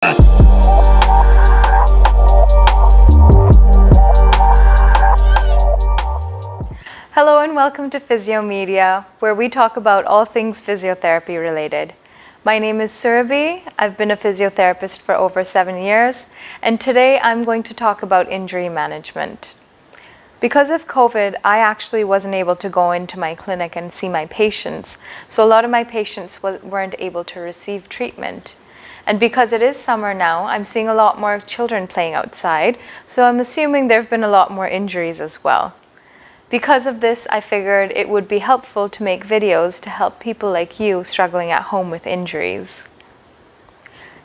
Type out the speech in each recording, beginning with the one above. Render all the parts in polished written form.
Hello and welcome to Physio Media, where we talk about all things physiotherapy related. My name is Surabhi. I've been a physiotherapist for over 7 years, and today I'm going to talk about injury management. Because of COVID, I actually wasn't able to go into my clinic and see my patients, so a lot of my patients weren't able to receive treatment. And because it is summer now, I'm seeing a lot more children playing outside, so I'm assuming there have been a lot more injuries as well. Because of this, I figured it would be helpful to make videos to help people like you struggling at home with injuries.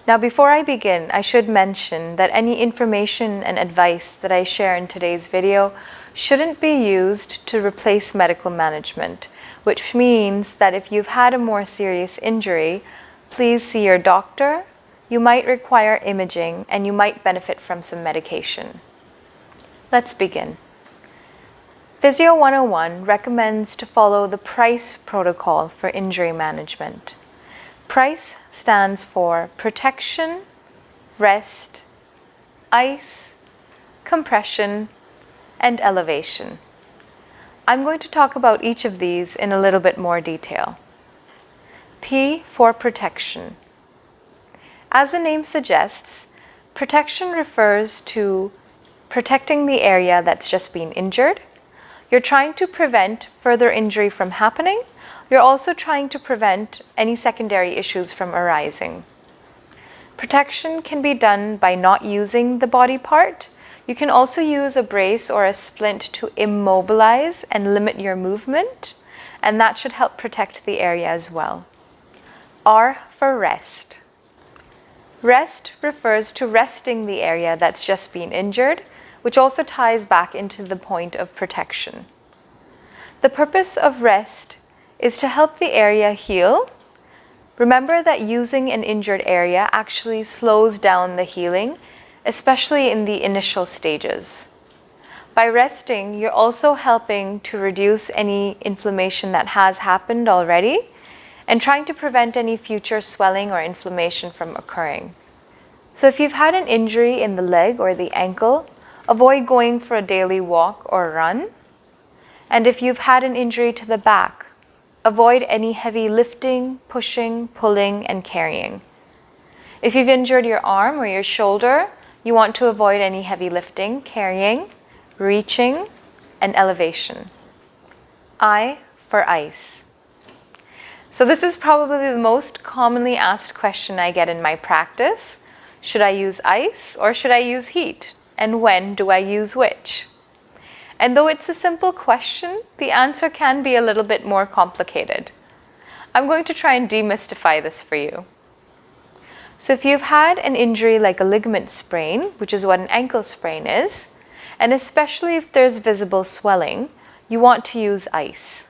Now, before I begin, I should mention that any information and advice that I share in today's video shouldn't be used to replace medical management, which means that if you've had a more serious injury, please see your doctor. You might require imaging and you might benefit from some medication. Let's begin. Physio 101 recommends to follow the PRICE protocol for injury management. PRICE stands for protection, rest, ice, compression, and elevation. I'm going to talk about each of these in a little bit more detail. P for protection. As the name suggests, protection refers to protecting the area that's just been injured. You're trying to prevent further injury from happening. You're also trying to prevent any secondary issues from arising. Protection can be done by not using the body part. You can also use a brace or a splint to immobilize and limit your movement, and that should help protect the area as well. R for rest. Rest refers to resting the area that's just been injured, which also ties back into the point of protection. The purpose of rest is to help the area heal. Remember that using an injured area actually slows down the healing, especially in the initial stages. By resting, you're also helping to reduce any inflammation that has happened already and trying to prevent any future swelling or inflammation from occurring. So if you've had an injury in the leg or the ankle, avoid going for a daily walk or run. And if you've had an injury to the back, avoid any heavy lifting, pushing, pulling, and carrying. If you've injured your arm or your shoulder, you want to avoid any heavy lifting, carrying, reaching, and elevation. I for ice. So this is probably the most commonly asked question I get in my practice. Should I use ice or should I use heat? And when do I use which? And though it's a simple question, the answer can be a little bit more complicated. I'm going to try and demystify this for you. So if you've had an injury like a ligament sprain, which is what an ankle sprain is, and especially if there's visible swelling, you want to use ice.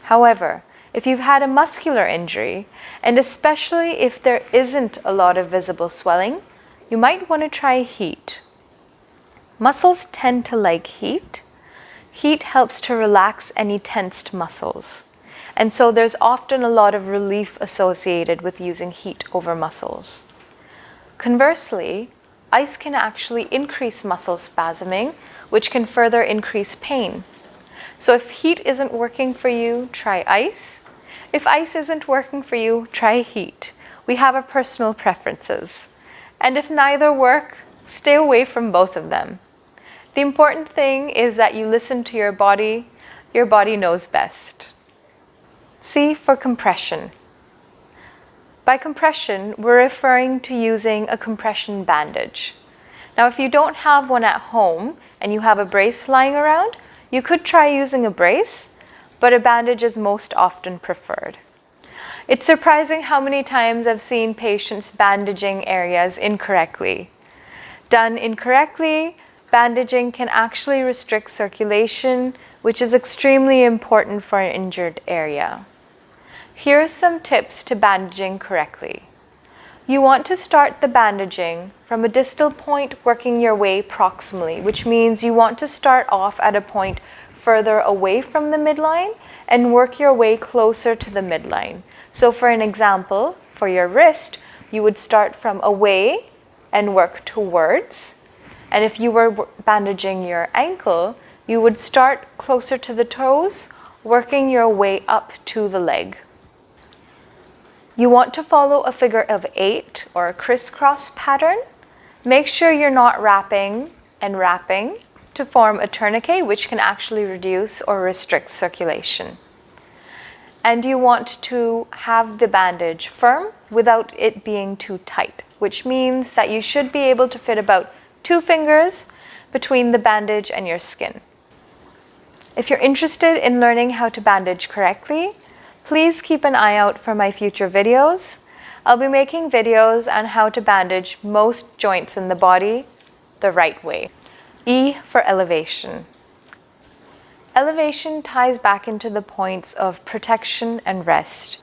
However, if you've had a muscular injury, and especially if there isn't a lot of visible swelling, you might want to try heat. Muscles tend to like heat. Heat helps to relax any tensed muscles. And so there's often a lot of relief associated with using heat over muscles. Conversely, ice can actually increase muscle spasming, which can further increase pain. So if heat isn't working for you, try ice. If ice isn't working for you, try heat. We have our personal preferences. And if neither work, stay away from both of them. The important thing is that you listen to your body. Your body knows best. C for compression. By compression, we're referring to using a compression bandage. Now, if you don't have one at home and you have a brace lying around, you could try using a brace, but a bandage is most often preferred. It's surprising how many times I've seen patients bandaging areas incorrectly. Done incorrectly, bandaging can actually restrict circulation, which is extremely important for an injured area. Here are some tips to bandaging correctly. You want to start the bandaging from a distal point working your way proximally, which means you want to start off at a point further away from the midline and work your way closer to the midline. So for an example, for your wrist, you would start from away and work towards. And if you were bandaging your ankle, you would start closer to the toes, working your way up to the leg. You want to follow a figure of 8 or a crisscross pattern. Make sure you're not wrapping and wrapping to form a tourniquet, which can actually reduce or restrict circulation. And you want to have the bandage firm without it being too tight, which means that you should be able to fit about 2 fingers between the bandage and your skin. If you're interested in learning how to bandage correctly, please keep an eye out for my future videos. I'll be making videos on how to bandage most joints in the body the right way. E for elevation. Elevation ties back into the points of protection and rest.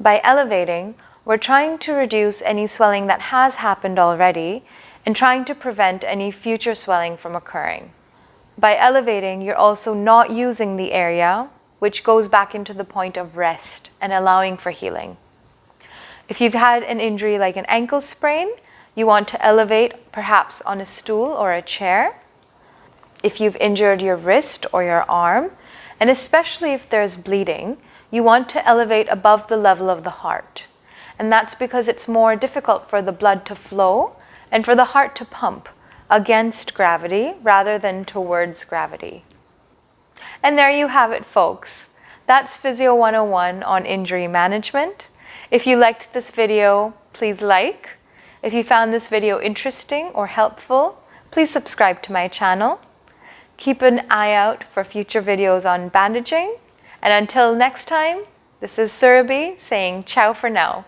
By elevating, we're trying to reduce any swelling that has happened already and trying to prevent any future swelling from occurring. By elevating, you're also not using the area, which goes back into the point of rest and allowing for healing. If you've had an injury like an ankle sprain, you want to elevate perhaps on a stool or a chair. If you've injured your wrist or your arm, and especially if there's bleeding, you want to elevate above the level of the heart. And that's because it's more difficult for the blood to flow and for the heart to pump against gravity rather than towards gravity. And there you have it, folks. That's Physio 101 on injury management. If you liked this video, please like. If you found this video interesting or helpful, please subscribe to my channel. Keep an eye out for future videos on bandaging. And until next time, this is Surabhi saying ciao for now.